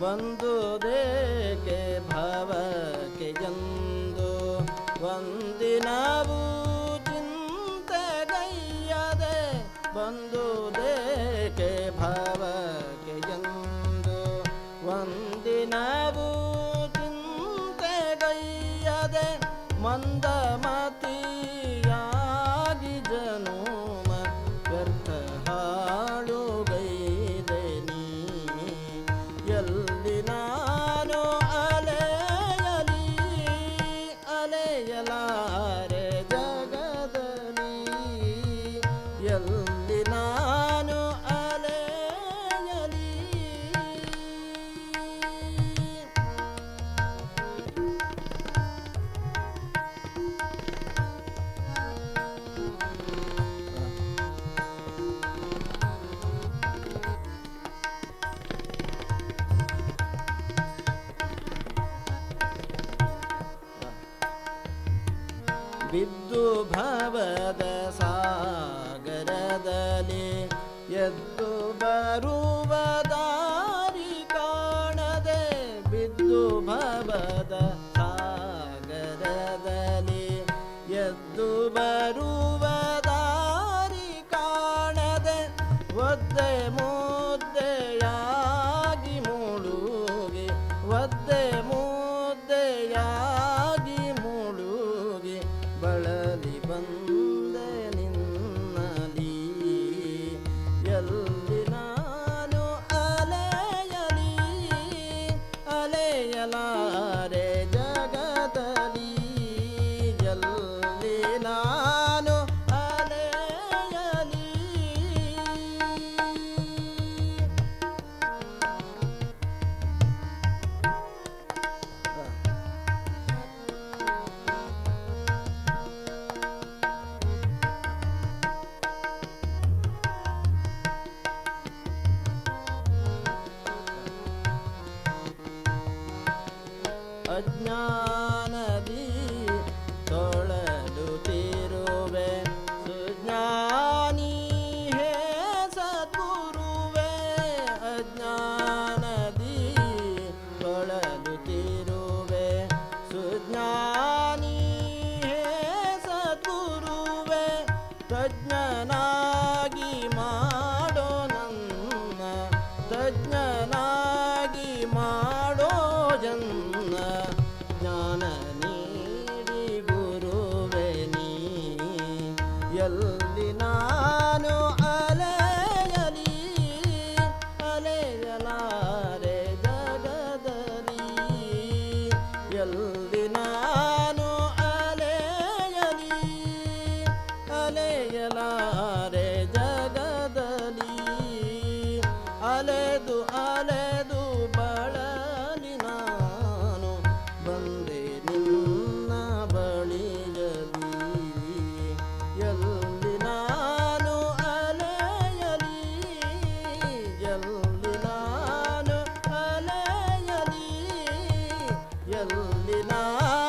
ಬಂದುದೇಕೆ ಭವಕ್ಕೆ ಎಂದು ಒಂದಿನವೂ ಚಿಂತೆಗೈಯದೆ ಬಂದುದೇಕೆ ಭವಕ್ಕೆ ಎಂದು ಒಂದಿನವೂ ಚಿಂತೆಗೈಯದೆ ಮಂದಮತಿಯಾಗಿ ಜನುಮ ವ್ಯರ್ಥ ಹಾಳುಗೈದೆ ನೀ ಎಲ್ಲಿ ನಾನು ಅಲೆಯಲಿ ಅಲೆಯಲಾರೆ ಜಗದಲ್ಲಿ ಎಲ್ಲಿ ನಾನು ಅಲೆಯಲಿ ಬಿದ್ದು ಭವದ ಸಾಗರದಲ್ಲಿ ಎದ್ದು ಬರುವ ದಾರಿ ಕಾಣದೆ ಬಿದ್ದು ಭವದ ಸಾಗರದಲ್ಲಿ ಎದ್ದು ಬರುವ ದಾರಿ ಕಾಣದೆ ಒದ್ದೆ ಮುದ್ದೆಯಾಗಿ ಮುಳುಗಿ ಒದ್ದೆ ಮುದ್ದೆಯಾಗಿ ಮುಳುಗಿ ಬಳಲಿ ಬಂದೆ ನಿನ್ನಲಿ ಎಲ್ಲಿ ನಾನು ಅಲೆಯಲಿ ಅಲೆಯಲಾರೆ ಜಗದಲ್ಲಿ ಎಲ್ಲಿ ನಾನು ಅಲೆಯಲಿ ಅಜ್ಞಾನದಿ ತೊಳಲುತ್ತಿರುವೆ ಸುಜ್ಞಾನಿ ಹೇ ಸದ್ಗುರುವೆ ಅಜ್ಞಾನದಿ ತೊಳಲುತ್ತಿರುವೆ ಸುಜ್ಞಾನಿ ಹೇ ಸದ್ಗುರುವೆ ತಜ್ಞನಾಗಿ ಮಾಡೋ ನನ್ನ ತಜ್ಞನಾಗಿ ಮಾಡೋ ಜನ್ನ ಜ್ಞಾನ ನೀಡಿ ಗುರುವೆ ನೀ ಎಲ್ಲಿ ನಾನು ಅಲೆಯಲಿ ಅಲೆಯಲಾರೆ ಜಗದಲ್ಲಿ ಎಲ್ಲಿ ನಾನು ಅಲೆಯಲಿ ಅಲೆಯಲಾರೆ ಜಗದಲ್ಲಿ ಅಲೆದು ಅಲೆದು ಬಳಲಿ ನಾನು ಬಂದೆ ನಿನ್ನ ಬಳಿಯಲಿ ಎಲ್ಲಿ ನಾನು ಅಲೆಯಲಿ ಎಲ್ಲಿ ನಾನು ಅಲೆಯಲಿ ಎಲ್ಲಿ ನಾನು